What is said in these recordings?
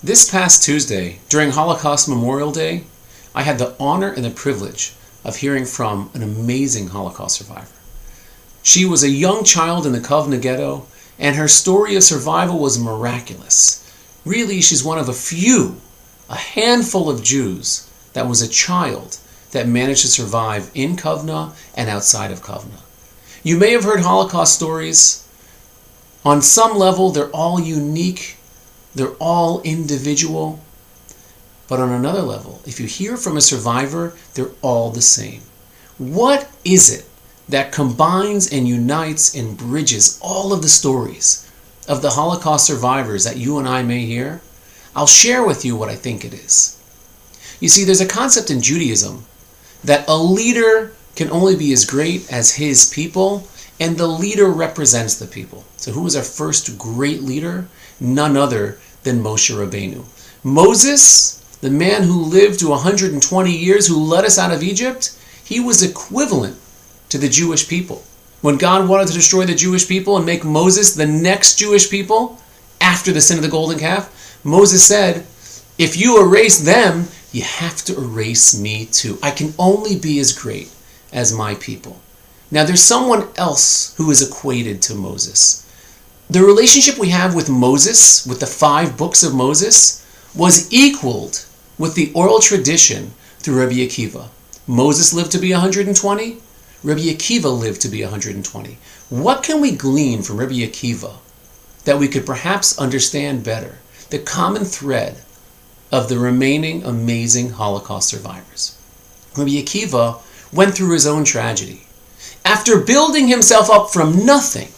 This past Tuesday, during Holocaust Memorial Day, I had the honor and the privilege of hearing from an amazing Holocaust survivor. She was a young child in the Kovna ghetto, and her story of survival was miraculous. Really, she's one of a handful of Jews that was a child that managed to survive in Kovna and outside of Kovna. You may have heard Holocaust stories. On some level, they're all unique. They're all individual. But on another level, if you hear from a survivor, they're all the same. What is it that combines and unites and bridges all of the stories of the Holocaust survivors that you and I may hear? I'll share with you what I think it is. You see, there's a concept in Judaism that a leader can only be as great as his people, and the leader represents the people. So who was our first great leader? None other than Moshe Rabbeinu. Moses, the man who lived to 120 years, who led us out of Egypt, he was equivalent to the Jewish people. When God wanted to destroy the Jewish people and make Moses the next Jewish people after the sin of the golden calf, Moses said, if you erase them, you have to erase me too. I can only be as great as my people. Now there's someone else who is equated to Moses. The relationship we have with Moses, with the 5 books of Moses, was equaled with the oral tradition through Rabbi Akiva. Moses lived to be 120. Rabbi Akiva lived to be 120. What can we glean from Rabbi Akiva that we could perhaps understand better the common thread of the remaining amazing Holocaust survivors? Rabbi Akiva went through his own tragedy. After building himself up from nothing,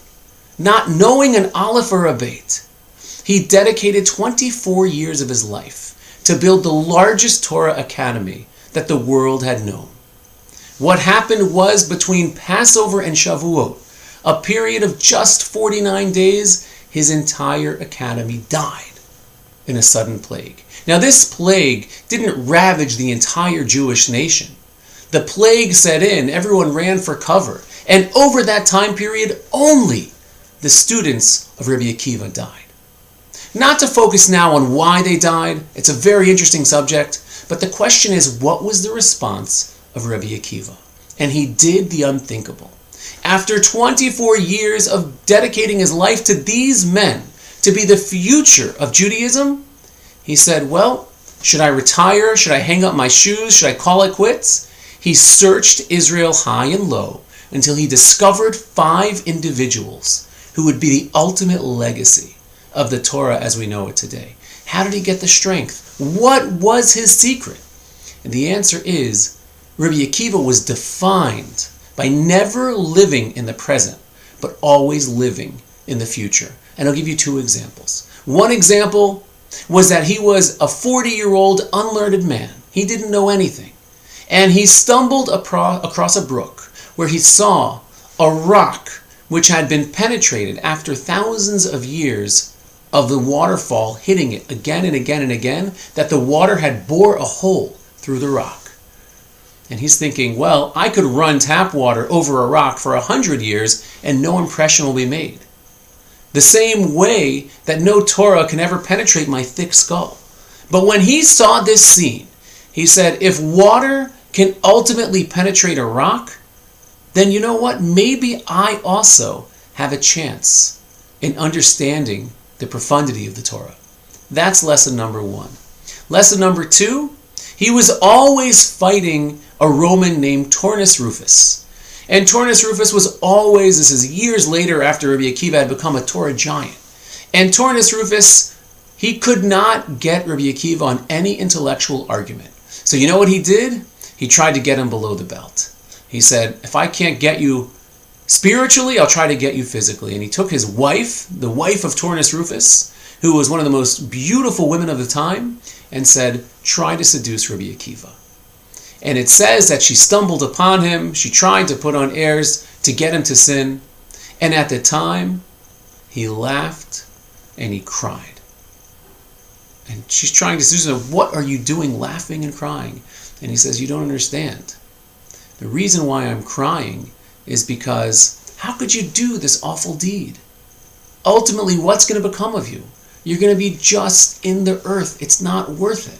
not knowing an aleph or a bet, he dedicated 24 years of his life to build the largest Torah academy that the world had known. What happened was, between Passover and Shavuot, a period of just 49 days, his entire academy died in a sudden plague. Now this plague didn't ravage the entire Jewish nation. The plague set in, everyone ran for cover, and over that time period only the students of Rabbi Akiva died. Not to focus now on why they died, it's a very interesting subject, but the question is, what was the response of Rabbi Akiva? And he did the unthinkable. After 24 years of dedicating his life to these men to be the future of Judaism, he said, well, should I retire? Should I hang up my shoes? Should I call it quits? He searched Israel high and low until he discovered 5 individuals who would be the ultimate legacy of the Torah as we know it today. How did he get the strength? What was his secret? And the answer is, Rabbi Akiva was defined by never living in the present, but always living in the future. And I'll give you 2 examples. One example was that he was a 40-year-old unlearned man. He didn't know anything. And he stumbled across a brook where he saw a rock which had been penetrated after thousands of years of the waterfall hitting it again and again and again, that the water had bored a hole through the rock. And he's thinking, well, I could run tap water over a rock for 100 years and no impression will be made. The same way that no Torah can ever penetrate my thick skull. But when he saw this scene, he said, if water can ultimately penetrate a rock, then you know what? Maybe I also have a chance in understanding the profundity of the Torah. That's lesson number 1. Lesson number 2, he was always fighting a Roman named Turnus Rufus. And Turnus Rufus was always, this is years later after Rabbi Akiva had become a Torah giant. And Turnus Rufus, he could not get Rabbi Akiva on any intellectual argument. So you know what he did? He tried to get him below the belt. He said, if I can't get you spiritually, I'll try to get you physically. And he took his wife, the wife of Turnus Rufus, who was one of the most beautiful women of the time, and said, try to seduce Rabbi Akiva. And it says that she stumbled upon him. She tried to put on airs to get him to sin. And at the time, he laughed and he cried. And she's trying to seduce him. What are you doing laughing and crying? And he says, you don't understand. The reason why I'm crying is because how could you do this awful deed? Ultimately, what's going to become of you? You're going to be just in the earth. It's not worth it.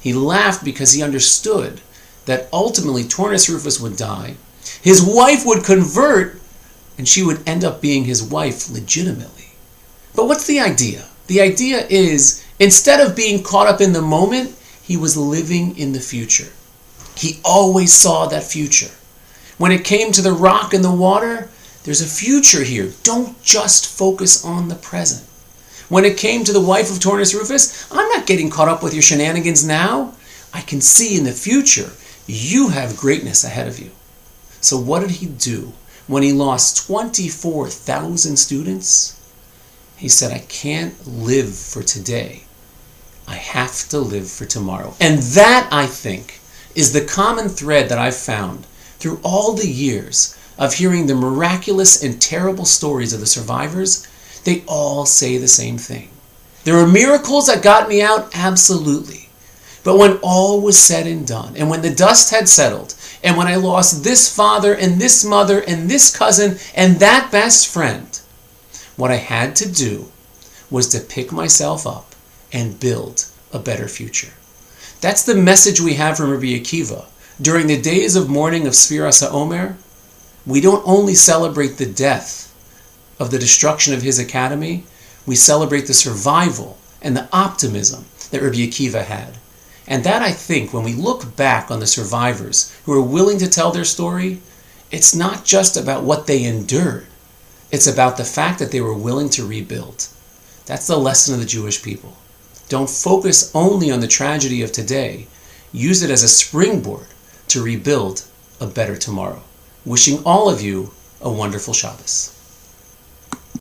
He laughed because he understood that ultimately Tornus Rufus would die. His wife would convert, and she would end up being his wife legitimately. But what's the idea? The idea is, instead of being caught up in the moment, he was living in the future. He always saw that future. When it came to the rock and the water, there's a future here. Don't just focus on the present. When it came to the wife of Tornus Rufus, I'm not getting caught up with your shenanigans now. I can see in the future you have greatness ahead of you. So what did he do when he lost 24,000 students? He said, I can't live for today. I have to live for tomorrow. And that, I think, is the common thread that I've found through all the years of hearing the miraculous and terrible stories of the survivors. They all say the same thing. There are miracles that got me out, absolutely. But when all was said and done, and when the dust had settled, and when I lost this father and this mother and this cousin and that best friend, what I had to do was to pick myself up and build a better future. That's the message we have from Rabbi Akiva. During the days of mourning of Sfiras HaOmer, we don't only celebrate the death of the destruction of his academy, we celebrate the survival and the optimism that Rabbi Akiva had. And that, I think, when we look back on the survivors who are willing to tell their story, it's not just about what they endured. It's about the fact that they were willing to rebuild. That's the lesson of the Jewish people. Don't focus only on the tragedy of today. Use it as a springboard to rebuild a better tomorrow. Wishing all of you a wonderful Shabbos.